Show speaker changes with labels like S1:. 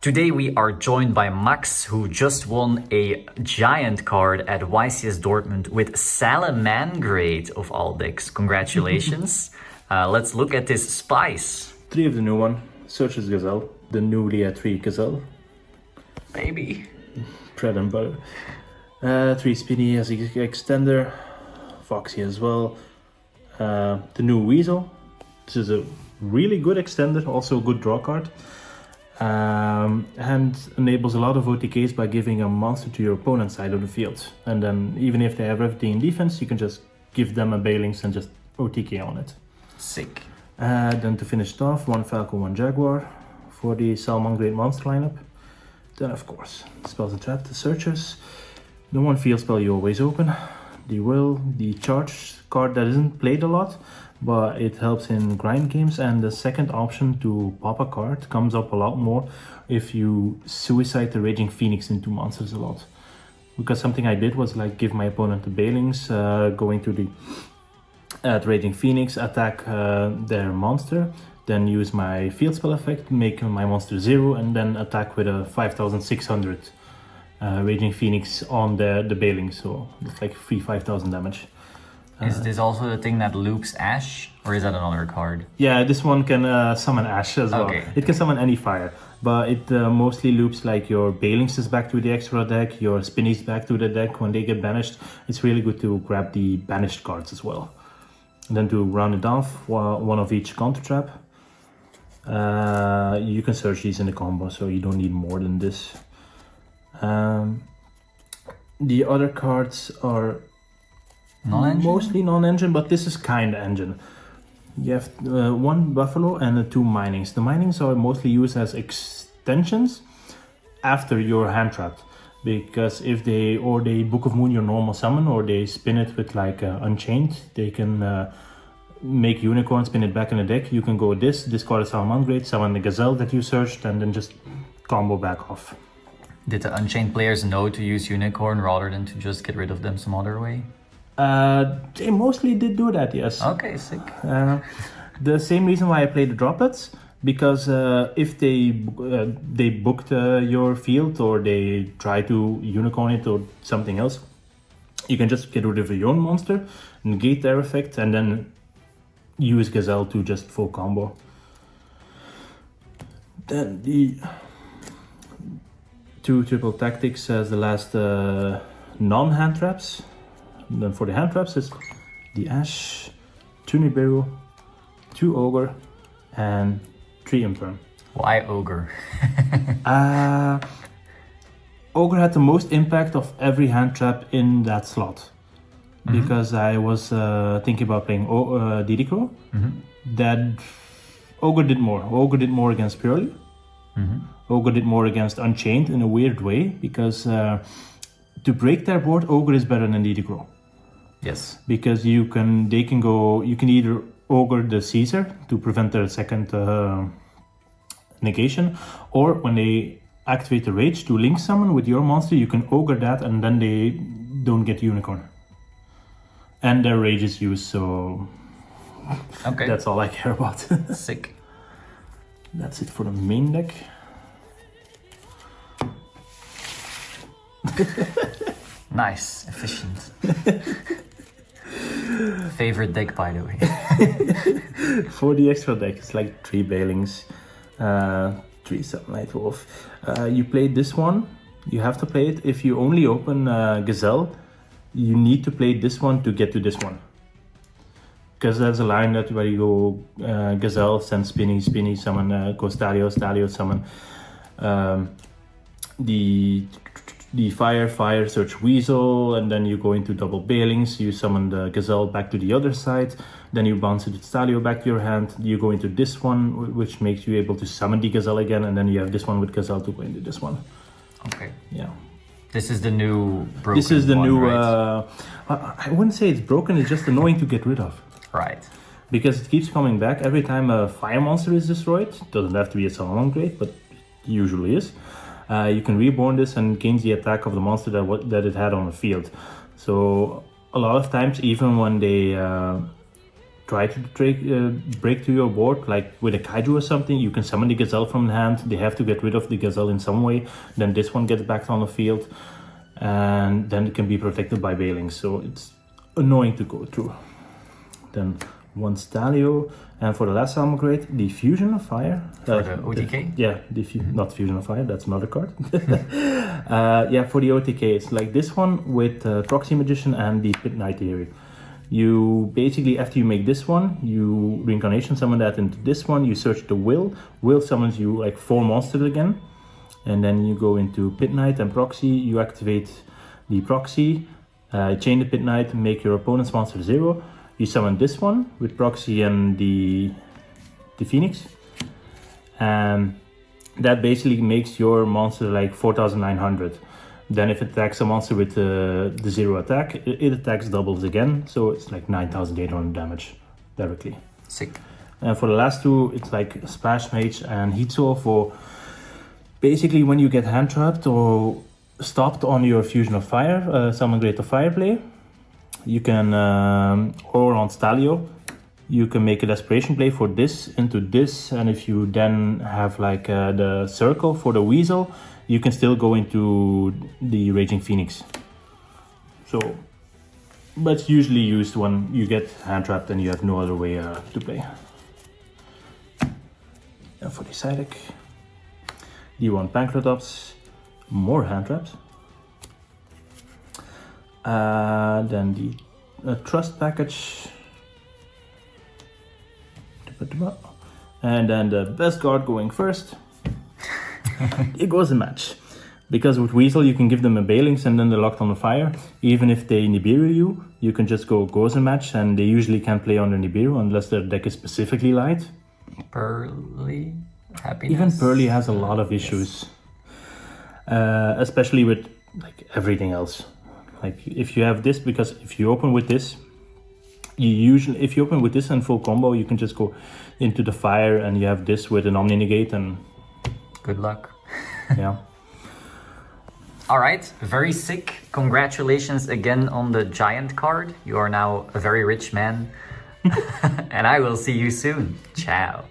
S1: Today we are joined by Max, who just won a giant card at YCS Dortmund with Salamangreat of all decks. Congratulations. Let's look at this spice.
S2: 3 of the new one. Searches Gazelle. The newly at 3 Gazelle.
S1: Baby.
S2: Bread and butter. 3 Spinny as extender. Foxy as well. The new Weasel. This is a really good extender, also a good draw card. And enables a lot of OTKs by giving a monster to your opponent's side of the field. And then even if they have everything in defense, you can just give them a Bailings and just OTK on it.
S1: Sick.
S2: Then to finish it off, 1 Falcon, 1 Jaguar for the Salamangreat monster lineup. Then of course, spells and trap, the searchers. The 1 field spell you always open. The will, the charge card that isn't played a lot, but it helps in grind games. And the second option to pop a card comes up a lot more if you suicide the Raging Phoenix into monsters a lot. Because something I did was like give my opponent the Bailings, going to the Raging Phoenix, attack their monster, then use my field spell effect, make my monster 0, and then attack with a 5600 Raging Phoenix on the Bailing, so it's like 5000 damage.
S1: Is this also the thing that loops Ash, or is that another card?
S2: Yeah, this one can summon Ash as well.
S1: Okay.
S2: It can summon any fire, but it mostly loops like your Bailings is back to the extra deck, your Spinnies back to the deck when they get banished. It's really good to grab the banished cards as well. And then to round it off, 1 of each counter trap. You can search these in the combo, so you don't need more than this. The other cards are mostly non-engine, but this is kind of engine. You have 1 Buffalo and 2 Minings. The Minings are mostly used as extensions after you're hand trapped, because if they Book of Moon your normal summon, or they spin it with like Unchained, they can make Unicorn, spin it back in the deck. You can go with this, discard a Salamangreat, summon the Gazelle that you searched, and then just combo back off.
S1: Did the Unchained players know to use Unicorn rather than to just get rid of them some other way?
S2: They mostly did do that, yes.
S1: Okay, sick.
S2: The same reason why I played the droplets, because if they booked your field, or they try to Unicorn it or something else, you can just get rid of your own monster, negate their effect, and then use Gazelle to just full combo. Then the 2 triple tactics as the last non-hand traps. And then for the hand traps is the Ash, 2 Nibiru, 2 Ogre, and 3 Imperm.
S1: Why Ogre?
S2: Ogre had the most impact of every hand trap in that slot. Because I was thinking about playing Didicro. That Ogre did more. Ogre did more against Purely. Ogre did more against Unchained in a weird way, because to break their board, Ogre is better than Didicro.
S1: Yes.
S2: Because you can either Ogre the Caesar to prevent their second negation, or when they activate the Rage to link summon with your monster, you can Ogre that, and then they don't get Unicorn. And their Rage is used, so
S1: okay,
S2: that's all I care about.
S1: Sick.
S2: That's it for the main deck.
S1: Nice, efficient. Favorite deck, by the way.
S2: For the extra deck, it's like 3 Bailings, 3 Sunlight Wolf. You play this one, you have to play it. If you only open Gazelle, you need to play this one to get to this one. Because there's a line that where you go Gazelle, send Spinny, Spinny, summon, go Stalio, Stalio, summon. The fire, search Weasel, and then you go into double Bailings, you summon the Gazelle back to the other side, then you bounce it with Stalio back to your hand, you go into this one, which makes you able to summon the Gazelle again, and then you have this one with Gazelle to go into this one.
S1: Okay.
S2: Yeah.
S1: This is the new broken
S2: This is the
S1: one,
S2: new,
S1: right?
S2: I wouldn't say it's broken, it's just annoying to get rid of.
S1: Right.
S2: Because it keeps coming back every time a fire monster is destroyed. It doesn't have to be a Salamangreat, but it usually is. You can reborn this and gain the attack of the monster that it had on the field. So a lot of times, even when they try to break to your board, like with a kaiju or something, you can summon the gazelle from the hand. They have to get rid of the gazelle in some way. Then this one gets back on the field, and then it can be protected by Bailings. So it's annoying to go through. Then one Stalio, and for the last Salamangreat, the Fusion of Fire.
S1: For the OTK?
S2: Not Fusion of Fire, that's another card. For the OTK, it's like this one with Proxy Magician and the Pit Knight Theory. You basically, after you make this one, you reincarnation summon that into this one, you search the Will. Will summons you like 4 monsters again. And then you go into Pit Knight and Proxy, you activate the Proxy, chain the Pit Knight, make your opponent's monster 0. You summon this one with Proxy and the Phoenix. And that basically makes your monster like 4,900. Then if it attacks a monster with the 0 attack, it attacks doubles again. So it's like 9,800 damage directly.
S1: Sick.
S2: And for the last two, it's like Splash Mage and Heat Soul for basically when you get hand trapped or stopped on your Fusion of Fire, Salamangreat of Fire play. You can, or on Stalio, you can make a desperation play for this into this. And if you then have like the circle for the Weasel, you can still go into the Raging Phoenix. So, but it's usually used when you get hand trapped and you have no other way to play. And for the side deck, D1 Pancratops, more hand traps. Then the Trust package. And then the best card going first. It goes a match. Because with Weasel you can give them a Bailings and then they're locked on the fire. Even if they Nibiru you can just go goes a match, and they usually can't play on the Nibiru unless their deck is specifically light.
S1: Pearly Happiness.
S2: Even Pearly has a lot of issues. Especially with like everything else. Like if you have this, because if you open with this, if you open with this and full combo, you can just go into the fire and you have this with an Omni Negate and
S1: good luck.
S2: Yeah.
S1: All right, very sick. Congratulations again on the giant card. You are now a very rich man. And I will see you soon. Ciao.